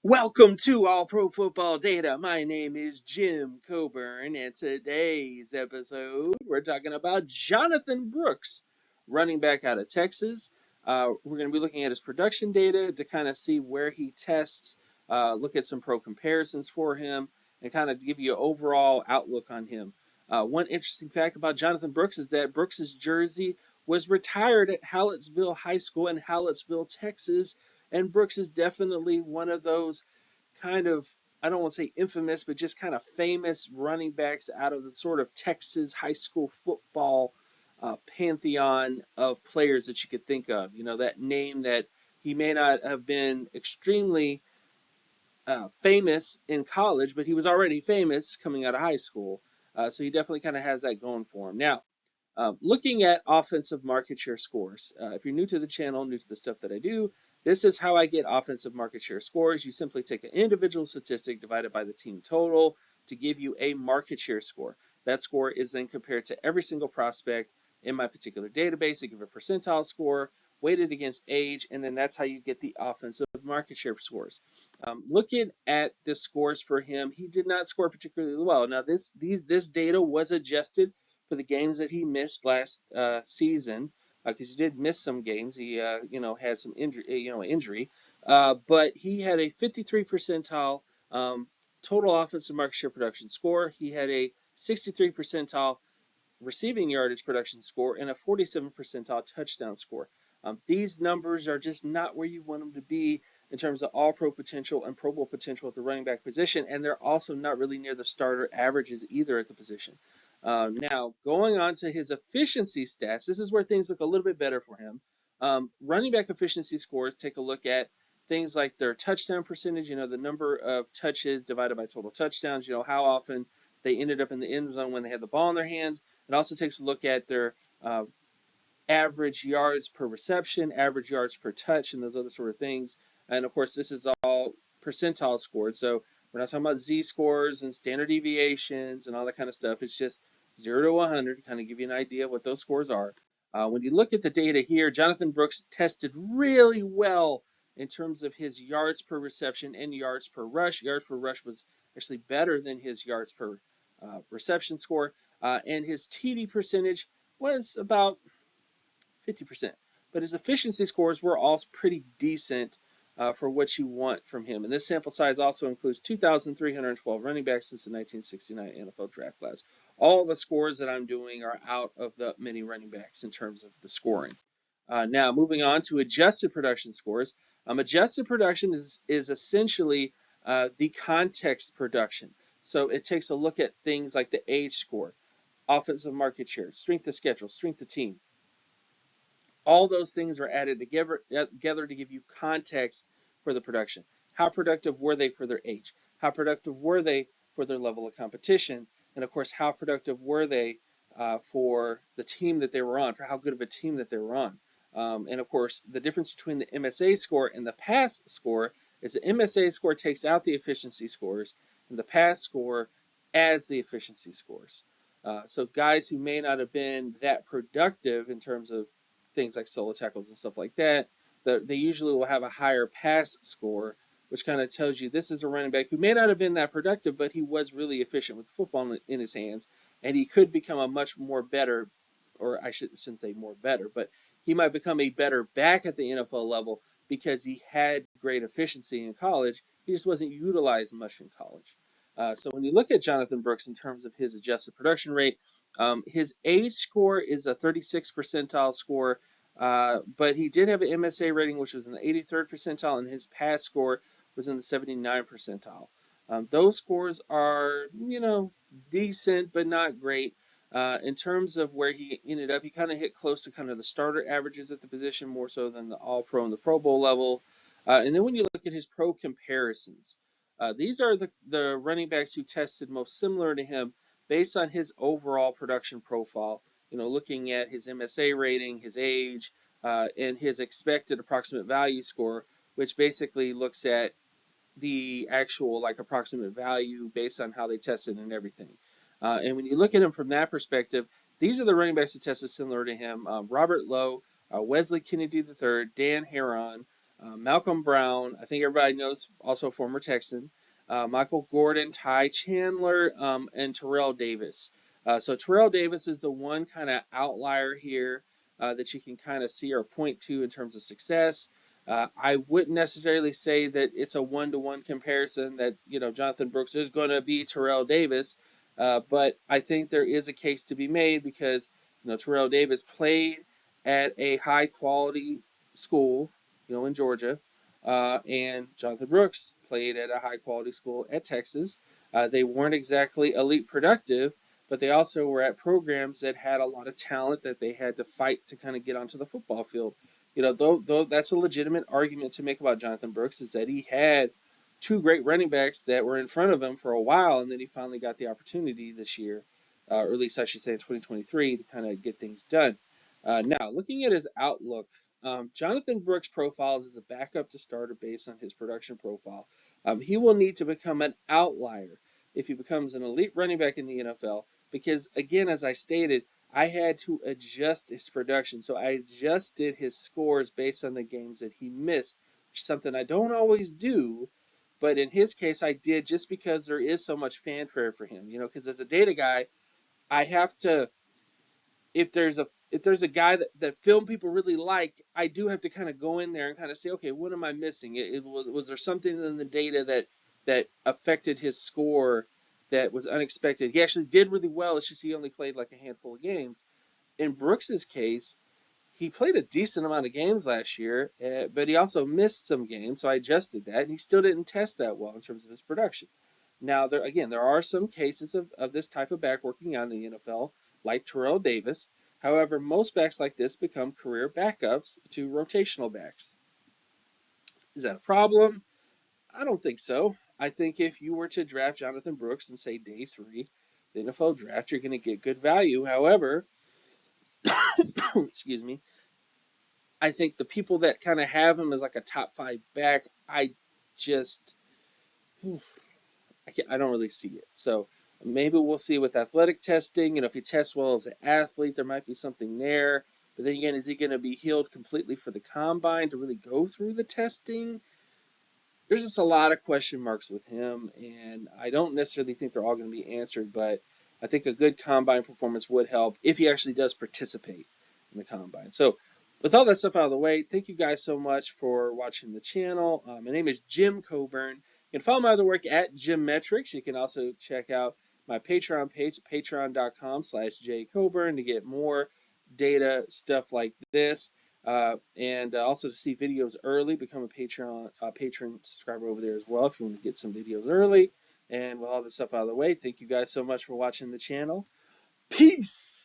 Welcome to All Pro Football Data. My name is Jim Coburn, and today's episode we're talking about Jonathon Brooks, running back out of Texas. We're going to be looking at his production data to kind of see where he tests, look at some pro comparisons for him, and kind of give you an overall outlook on him. One interesting fact about Jonathon Brooks is that Brooks's jersey was retired at Hallettsville High School in Hallettsville, Texas. And Brooks is definitely one of those kind of, I don't want to say infamous, but just kind of famous running backs out of the sort of Texas high school football pantheon of players that you could think of. You know, that name that he may not have been extremely famous in college, but he was already famous coming out of high school. So he definitely kind of has that going for him. Now, looking at offensive market share scores. If you're new to the channel, new to the stuff that I do, this is how I get offensive market share scores. You simply take an individual statistic divided by the team total to give you a market share score. That score is then compared to every single prospect in my particular database. I give a percentile score weighted against age, and then that's how you get the offensive market share scores. Looking at the scores for him, he did not score particularly well. Now, this data was adjusted for the games that he missed last season, because he did miss some games. He had some injury, but he had a 53 percentile total offensive market share production score. He had a 63 percentile receiving yardage production score and a 47 percentile touchdown score. These numbers are just not where you want them to be in terms of all-pro potential and Pro Bowl potential at the running back position, and they're also not really near the starter averages either at the position. Now, going on to his efficiency stats, this is where things look a little bit better for him. Running back efficiency scores take a look at things like their touchdown percentage, the number of touches divided by total touchdowns, how often they ended up in the end zone when they had the ball in their hands. It also takes a look at their average yards per reception, average yards per touch, and those other sort of things. And of course, this is all percentile scored. So we're not talking about z-scores and standard deviations and all that kind of stuff. It's just 0 to 100 to kind of give you an idea of what those scores are. When you look at the data here, Jonathon Brooks tested really well in terms of his yards per reception and yards per rush. Yards per rush was actually better than his yards per reception score. And his TD percentage was about 50%. But his efficiency scores were all pretty decent for what you want from him. And this sample size also includes 2,312 running backs since the 1969 NFL draft class. All the scores that I'm doing are out of the many running backs in terms of the scoring. Now, moving on to adjusted production scores. Adjusted production is essentially the context production. So it takes a look at things like the age score, offensive market share, strength of schedule, strength of team. All those things are added together to give you context for the production. How productive were they for their age? How productive were they for their level of competition? And of course, how productive were they for the team that they were on, for how good of a team that they were on? And of course, the difference between the MSA score and the pass score is the MSA score takes out the efficiency scores, and the pass score adds the efficiency scores. So guys who may not have been that productive in terms of things like solo tackles and stuff like that, they usually will have a higher pass score, which kind of tells you this is a running back who may not have been that productive, but he was really efficient with the football in his hands, and he could become a much more better, or I shouldn't say more better, but he might become a better back at the NFL level because he had great efficiency in college. He just wasn't utilized much in college. So when you look at Jonathon Brooks in terms of his adjusted production rate, his age score is a 36 percentile score, but he did have an MSA rating which was in the 83rd percentile, and his pass score was in the 79 percentile. Those scores are, decent but not great. In terms of where he ended up, he kind of hit close to kind of the starter averages at the position, more so than the All-Pro and the Pro Bowl level. And then when you look at his pro comparisons, these are the running backs who tested most similar to him based on his overall production profile, looking at his MSA rating, his age, and his expected approximate value score, which basically looks at the actual approximate value based on how they tested and everything. And when you look at him from that perspective, these are the running backs who tested similar to him: Robert Lowe, Wesley Kennedy III, Dan Heron, Malcolm Brown, I think everybody knows, also former Texan. Michael Gordon, Ty Chandler, and Terrell Davis. So Terrell Davis is the one kind of outlier here that you can kind of see or point to in terms of success. I wouldn't necessarily say that it's a one-to-one comparison that Jonathon Brooks is going to be Terrell Davis, but I think there is a case to be made because Terrell Davis played at a high-quality school, in Georgia, and Jonathon Brooks played at a high-quality school at Texas. They weren't exactly elite productive, but they also were at programs that had a lot of talent that they had to fight to kind of get onto the football field. Though that's a legitimate argument to make about Jonathon Brooks, is that he had two great running backs that were in front of him for a while, and then he finally got the opportunity this year, or at least I should say in 2023, to kind of get things done. Now, looking at his outlook, Jonathon Brooks profiles as a backup to starter based on his production profile. He will need to become an outlier if he becomes an elite running back in the NFL, because, again, as I stated, I had to adjust his production. So I adjusted his scores based on the games that he missed, which is something I don't always do. But in his case, I did just because there is so much fanfare for him. Because as a data guy, I have to, if there's a guy that film people really like, I do have to kind of go in there and kind of say, okay, what am I missing? Was there something in the data that affected his score that was unexpected? He actually did really well. It's just he only played like a handful of games. In Brooks's case, he played a decent amount of games last year, but he also missed some games, so I adjusted that, and he still didn't test that well in terms of his production. Now, there are some cases of this type of back working out in the NFL, like Terrell Davis. However, most backs like this become career backups to rotational backs. Is that a problem? I don't think so. I think if you were to draft Jonathon Brooks and say day 3, the NFL draft, you're going to get good value. However, excuse me, I think the people that kind of have him as like a top 5 back, I don't really see it. So maybe we'll see with athletic testing. If he tests well as an athlete, there might be something there. But then again, is he going to be healed completely for the combine to really go through the testing? There's just a lot of question marks with him, and I don't necessarily think they're all going to be answered, but I think a good combine performance would help if he actually does participate in the combine. So with all that stuff out of the way, thank you guys so much for watching the channel. My name is Jim Coburn. You can follow my other work at Gymmetrics. You can also check out my Patreon page, patreon.com/jcoburn, to get more data stuff like this. And also to see videos early, become a patron subscriber over there as well if you want to get some videos early. And with all this stuff out of the way, thank you guys so much for watching the channel. Peace!